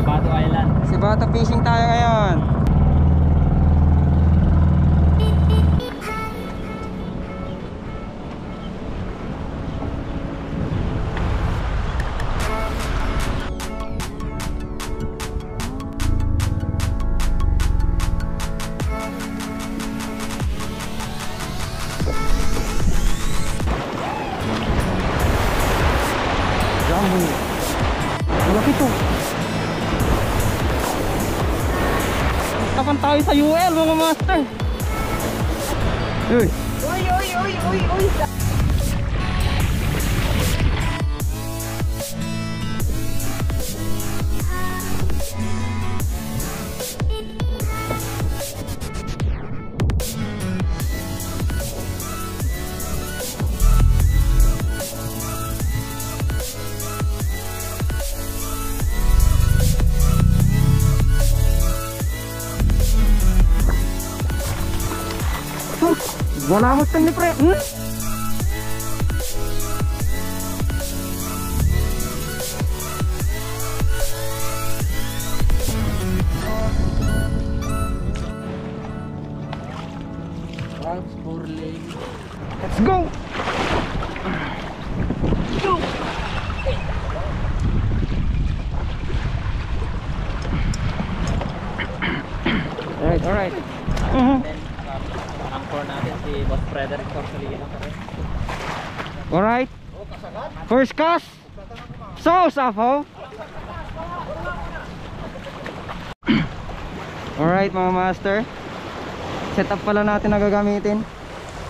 Bato Island. Sibato fishing tayo ngayon. Malaki to. Kapan tayo sa UL mga master. Uy. Uy. Wala mo ni pre. Let's go. Go. All right. Angkor natin si Boss Frederick Corsolino. Alright. First cast. So, Safo. Alright mga master. Setup pala natin na gagamitin.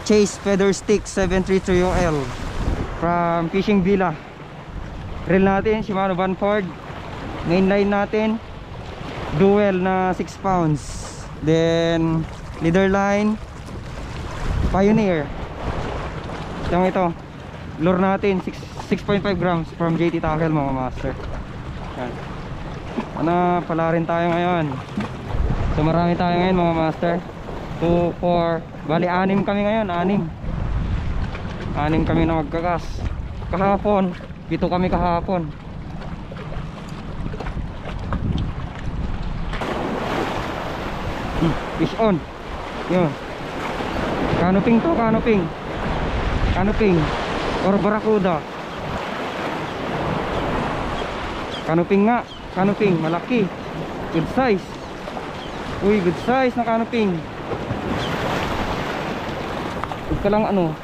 Chase Feather Stick 733 OL from Fishing Villa. Reel natin Shimano Vanford. Mainline natin Duel na 6 pounds. Then leader line Pioneer. Ito lure natin 6.5 grams from JT Tackle mga master. Yan. Ano pala rin tayo ngayon. So marami tayo ngayon mga master. 2, 4, bali 6 kami ngayon. 6 kami na magkakas. Kahapon 7 kami kahapon. Fish on. Yun. Canoping to, canoping or barracuda. Canoping nga, canoping malaki. Good size. Uy, good size na canoping. Huwag ka lang ano.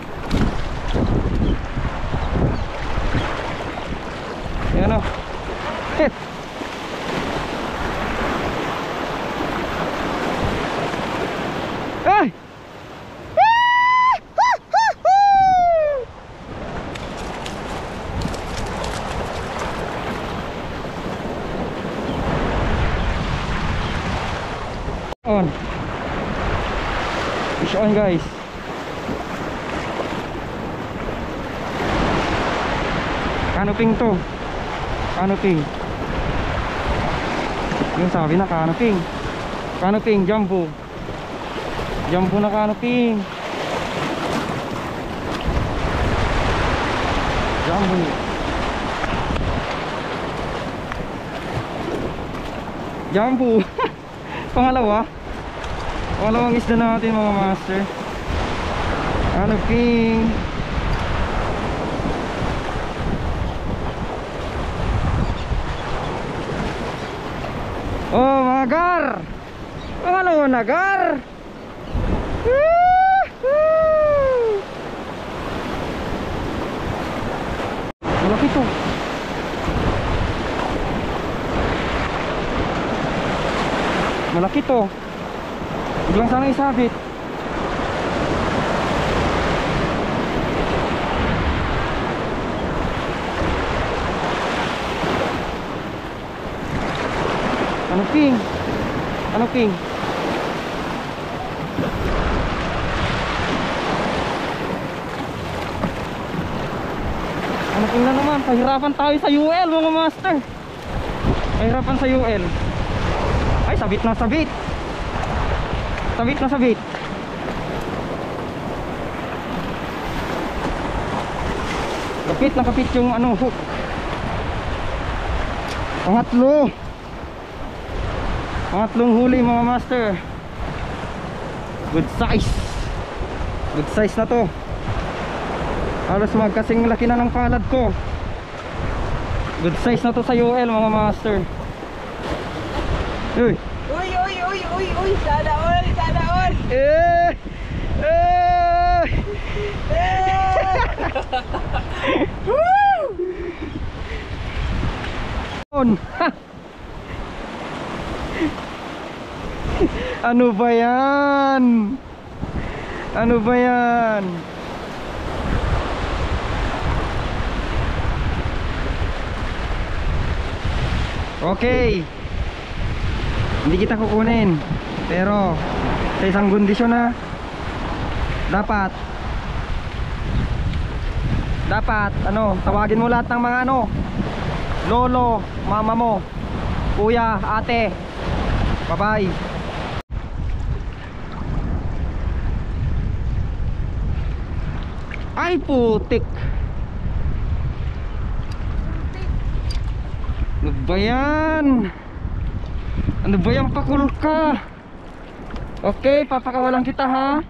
Yan o. Hit. Ay! On. Fish on guys. Canoping to. Canoping. Yung sabi na canoping. Canoping jumbo. Jumbo na canoping. Jumbo. Jumbo. Pangalawang isda natin mga master. Canoping. Oh magar. Pangalawa nagar. Malaki to. Malaki to. Biglang sana isabit. Canoping. Canoping. Canoping na naman. Pahirapan tayo sa UL mga master. Pahirapan sa UL. Ay, sabit na sabit. Sabit na sabit. Kapit na kapit yung ano hook. Pangatlo. Pangatlong huli mga master. Good size. Good size na to. Halos magkasing laki na ng palad ko. Good size na to sa UL mga master. Uy. Uy, sana all, sana all. Eh! Eh! Woo! On. Ano ba yan? Ano ba yan? Okay. Hindi kita kukunin. Pero sa isang kondisyon na dapat ano, tawagin mo lahat ng mga ano, lolo, mama mo, kuya, ate. Bye-bye. Ay putik. Ano ba yan? Ano ba yan, pakul ka? Okay, papakawalan kita ha.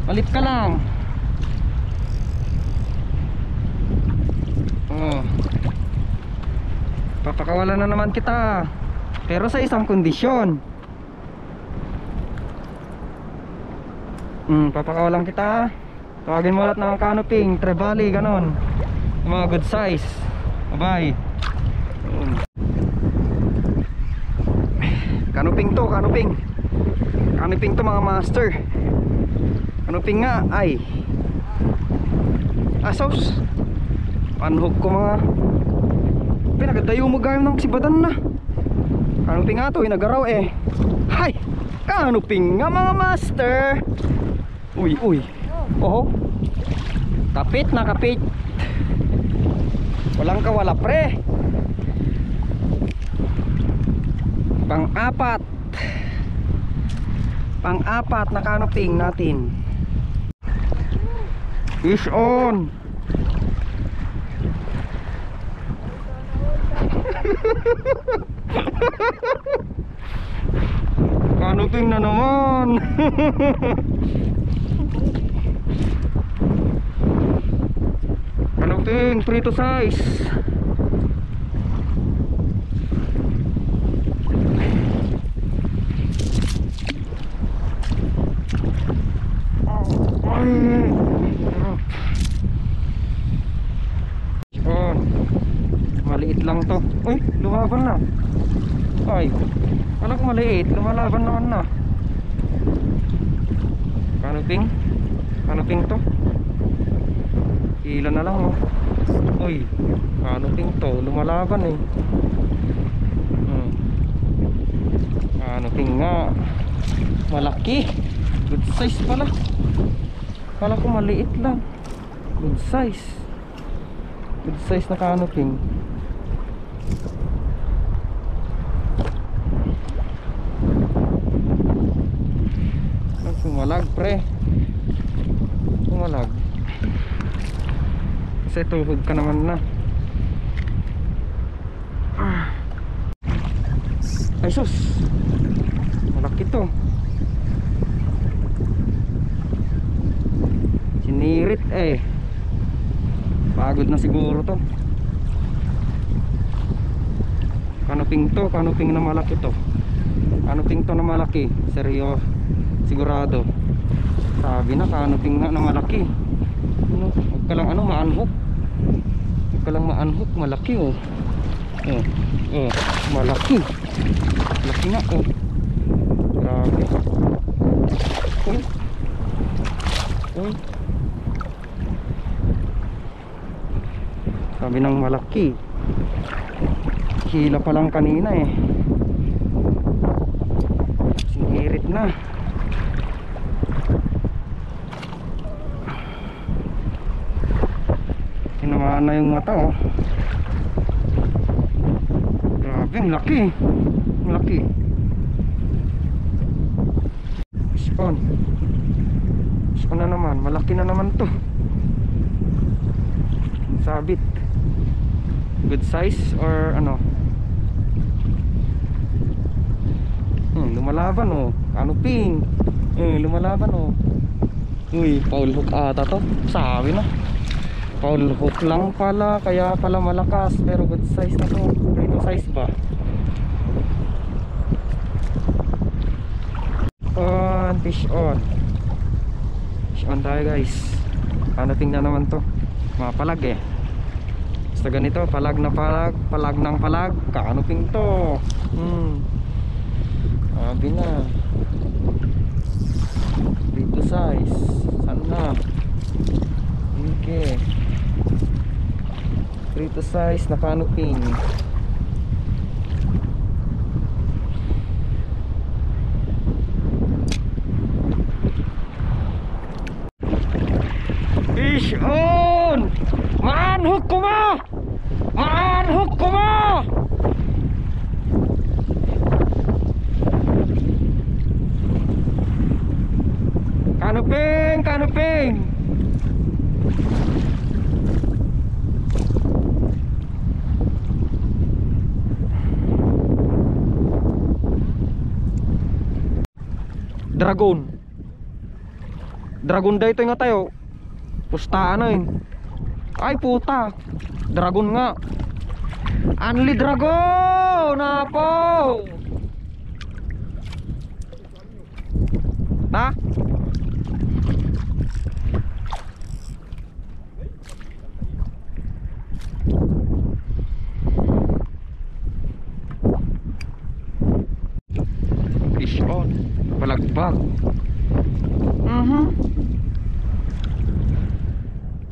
Malit ka lang. Oh. Papakawalan na naman kita. Pero sa isang kondisyon. Papakawalan kita. Tawagin mo lahat ng canoping, trevally, ganon. Yung mga good size. Bye. Canoping to, canoping. Canoping to mga master. Canoping nga, ay. Asos. Panhook ko mga. Pinagadayo mo gayong ng sibatan na. Canoping nga to, inagaraw eh. Hay! Canoping nga mga master. Uy, uy. Oho. Kapit na kapit. Walang kawala pre. Pang-apat. Pang-apat na canoping natin. Fish on. Canoping na naman. Canoping, free to size. Oh, maliit lang to. Uy, lumaban na. Ay, alam ko maliit, lumalaban naman na. Canoping, canoping to. Ilan na lang oh. Uy, canoping to, lumalaban eh. Canoping nga. Malaki. Good size pala. Kala ko maliit lang. Good size. Good size na canoping. Sumalag pre. Sumalag. Kasi tuhod ka naman na. Ay sus. Malaki to. Sinirit eh. Pagod na siguro to. Canoping to, canoping na malaki to. Canoping to na malaki. Seryo, sigurado. Sabi na canoping na malaki. Ano, huwag ka lang ano, ma-unhook. Huwag ka lang ma-unhook, malaki oh. Malaki. Malaki nga oh. Grabe. Uy. Uy. Sabi ng malaki. Hila pa lang kanina eh. Sinirit na. Tinamaan na yung mata oh. Grabe, ang laki. Ang laki. Spawn. Spawn na naman. Malaki na naman to. Sabit. Good size or ano? lumalaban oh. Canoping. Lumalaban oh. Uy, foul hook ata to. Sabi na. Foul hook lang pala, kaya pala malakas. Pero good size na to. Prito size ba? Fish on. Fish on tayo guys. Canoping na naman to. Mga palag eh. Basta ganito, palag na palag, palag ng palag, canoping to. Sabi na. Prito size. Sana. Okay. Prito size na canoping. Fish on! Manhook ko mo! Manhook ko mo! Canoping! Canoping! Dragon. Dragon dito nga tayo. Pustaan na yun. Ay puta. Dragon nga. Only dragon. Apo. Na? Fish on. Balagbag.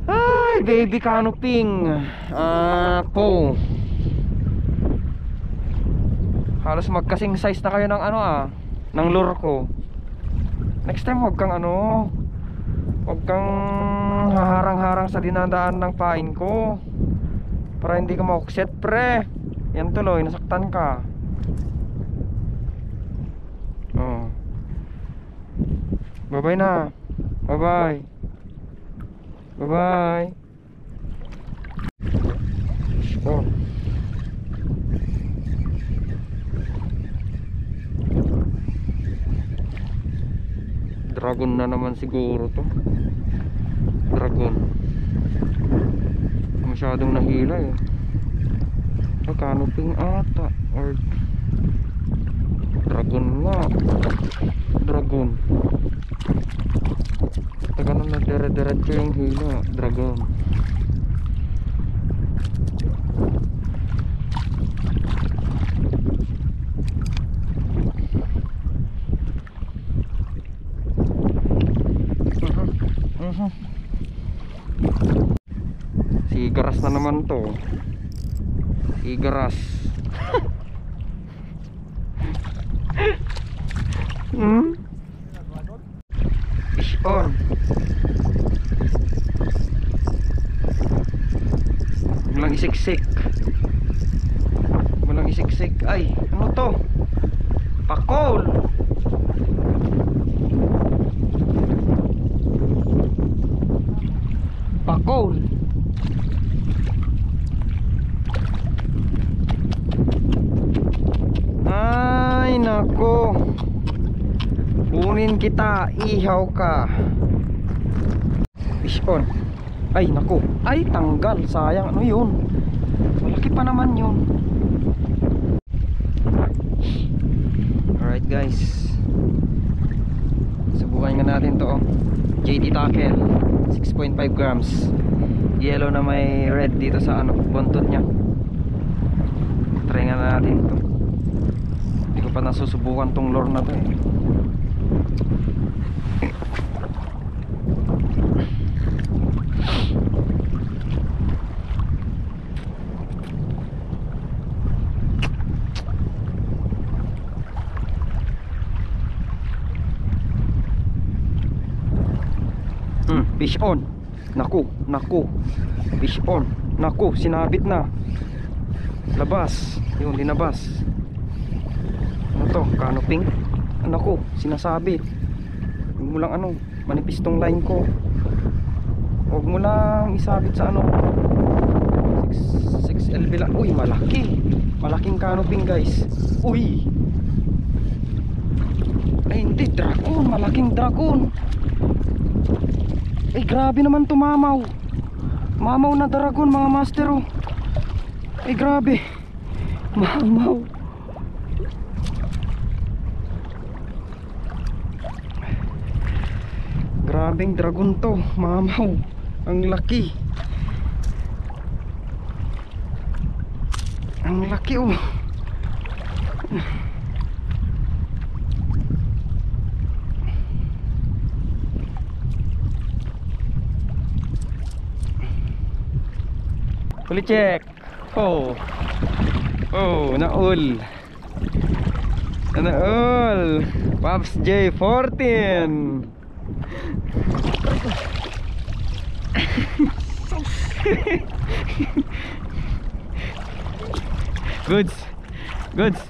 Ay, baby canoping. Po. Halos magkasing size na kayo ng ano ng lure ko. Next time wag kang wag kang haharang-harang sa dinadaan ng pain ko. Para hindi ka maukset pre. Yan tuloy, nasaktan ka. Oh. Bye-bye na. Bye-bye. Bye-bye. Oh. Dragon na naman siguro to. Dragon. Masyadong nahila eh. Canoping ata or dragon nga. Dragon. Taga na nagdere-diretso yung hila. Dragon. Sigaras na naman to. Sigaras. Fish on. Walang isiksik. Walang isiksik. Ay, ano to? Pakol. Pakol. Ay nako. Kunin kita, ihaw ka. Fish on. Ay nako. Ay tanggal, sayang. Ano yun? Malaki pa naman yun. Alright guys, subukan nga natin to. JD Tackle 6.5 grams. Yellow na may red dito sa buntot nya. Try nga natin to. Hindi ko pa nasusubukan tong lure na to eh. Fish on. Naku, naku. Fish on. Naku, sinabit na. Labas. Yung linabas. Ano to? Canoping. Naku, sinasabi. Huwag mo lang manipis tong line ko. Huwag mo lang isabit sa 6LB lang. Uy, malaki. Malaking canoping guys. Uy. Ay hindi, dragon, malaking dragon. Ay grabe naman tumamaw. Mamaw na dragon mga master oh. Ay grabe. Mamaw. Grabeng dragon to, mamaw. Ang laki. Ang laki oh. Huli check. Oh. Oh, naul. Naul. Pops J14. Goods. Goods.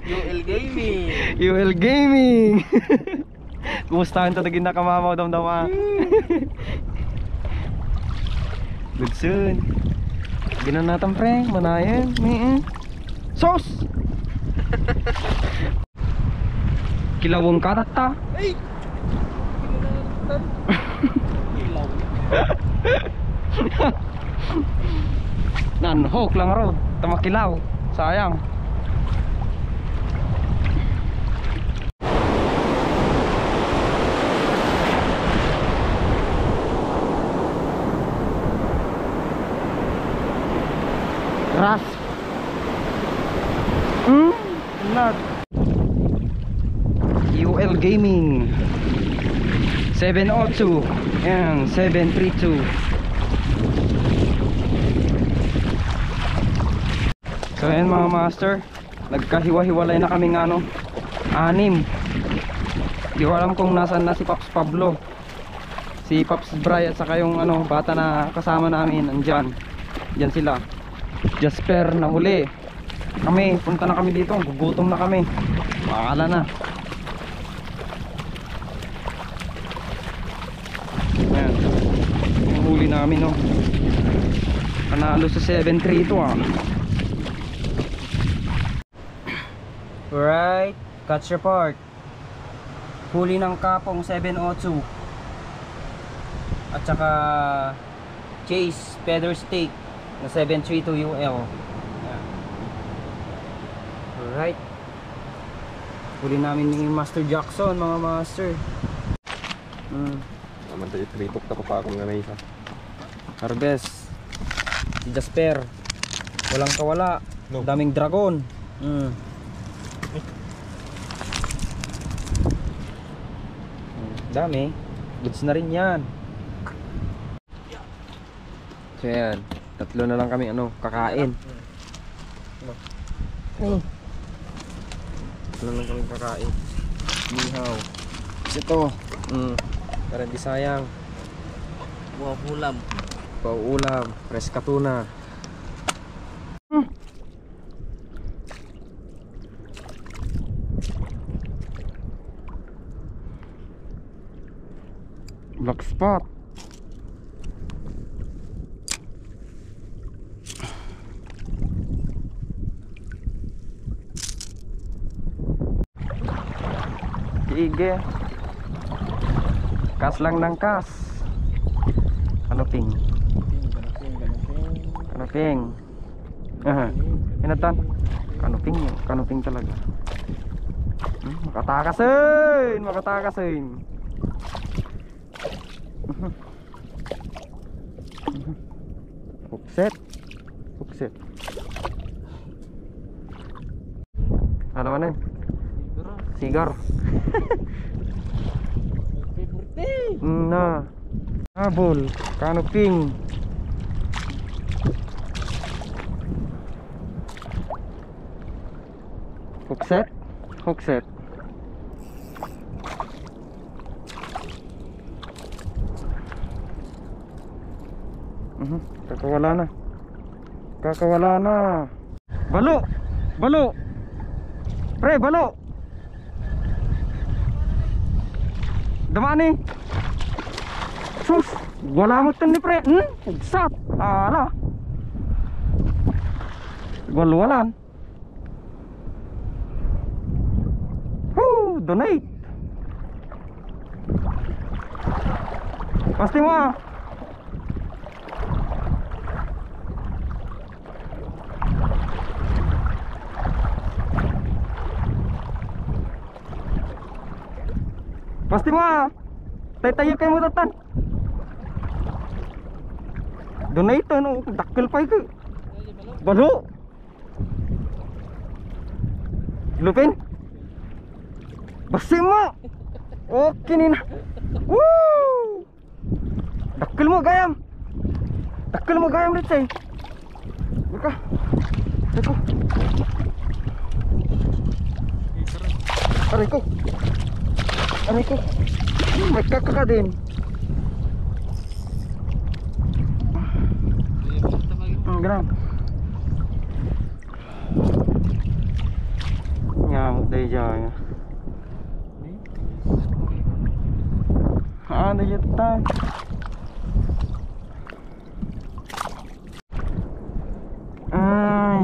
UL Gaming. UL Gaming. Kumustahan to naging nakamamaw damdama. Good soon. Ginan natin pre, manayan. Sos. Kilawong karata. Ay! Ilaw. Nanhok lang ro, tamakilaw. Sayang. Ras. Not. UL Gaming 702 and 732. So ayan mga master, nagkahiwa-hiwalay na kaming ano, 6. Di ko alam kung nasaan na si Pops Pablo, si Pops Bry at saka yung ano, bata na kasama namin. Andyan, dyan sila. Jasper na huli. Kami, punta na kami dito, gugutom na kami. Makakala na. Ayan, yung huli namin no. Panalo sa 7-3 ito ah. Right, catch report. Huli ng kapong 702 at saka chase feather steak na 732 UL. Alright, huli namin ni Master Jackson mga master. Naman tayo, tripok na pa akong nanay sa Harvest si Jasper, walang kawala no. Daming dragon. Dami, goods na rin yan. So yan, tatlo na lang kami ano, kakain. Tatlo lang kami kakain. Nihaw. Ito, para di sayang. Buah ulam. Pauulam, fresh katuna. Black spot. Sige. Kas lang ng kas. Kanuping. Kanuping. Inatan. Kanuping yun. Kanuping talaga. Makatakasin. Makatakasin. Hookset. Hookset. Ano man yun? Sigar. Na. Habol. Kanuping. Hookset. Hookset. Kakawala na. Kakawala na. Balo. Balo. Pre, balo. Damani. Sus, wala mo tan ni pre. Sat. Ala. Walwalan. Donate. Pasti mo ah. Pasti mo ah. Tayo kayo mo tatan. Donate ano, dakkel pa ikaw. Balo. Lupin. Basi mo. Okay nina. Woo! Dakkel mo gayam. Dakkel mo gayam rin say. Buka. Eko. Aray ko. Aray ko. May kakaka din. Gram. Nyamuk dari jauh. Ada jetan. Ay.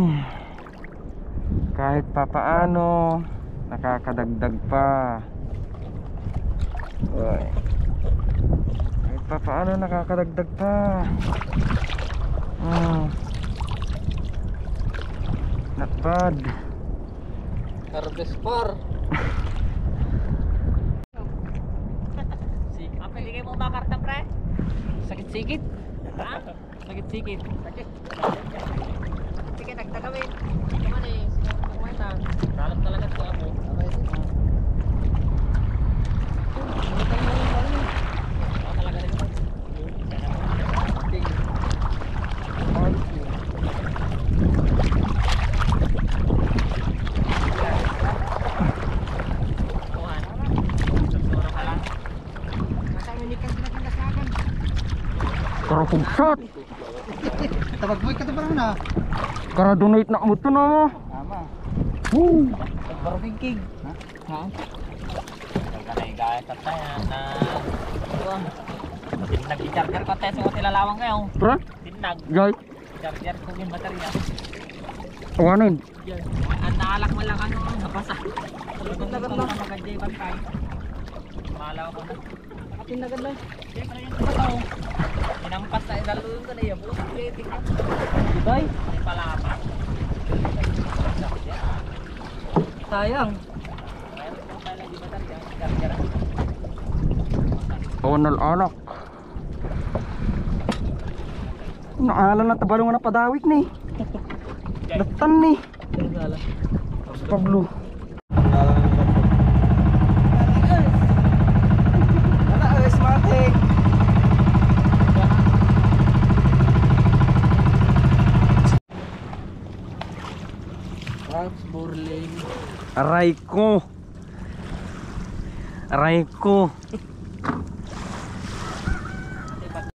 Kahit papaano nakakadagdag pa. Oy. Kahit papaano nakakadagdag pa. Not bad. Harvest par. Apa hindi kayo mo makarta, pre? Sakit-sikit. Ha? Sakit-sikit. Sakit. Sige, nagtagawin. Ito man eh. Sinakumain na. Ralam talaga ito ako. Okay, ito. Talaga rin ito. Kara pugsat. Tabagboy ka to parang na. Kara donate na mo to na mo. Tama. Woo. Barking king. Ha? Kanay gaya tayo na nag-charger ko tayo sa tilalawang kayo. Pra? Tinag. Jay. Charger ko yung baterya. Awanin. Yan. Ang naalak mo lang ano, napasa. Tinagan lang. Magandang bantay. Malaw ko na. Tinagan lang. Siyempre yung totoo. Inampas na ilaluin ko na yung buong plating. Bay. May palapas. Sayang. Mayroon po pala di baterya. Charger. Awan anak. Naalan na tabalong na padawik ni. Datan ni. Pablo. Matik. Raps Burling. Aray ko. Aray ko.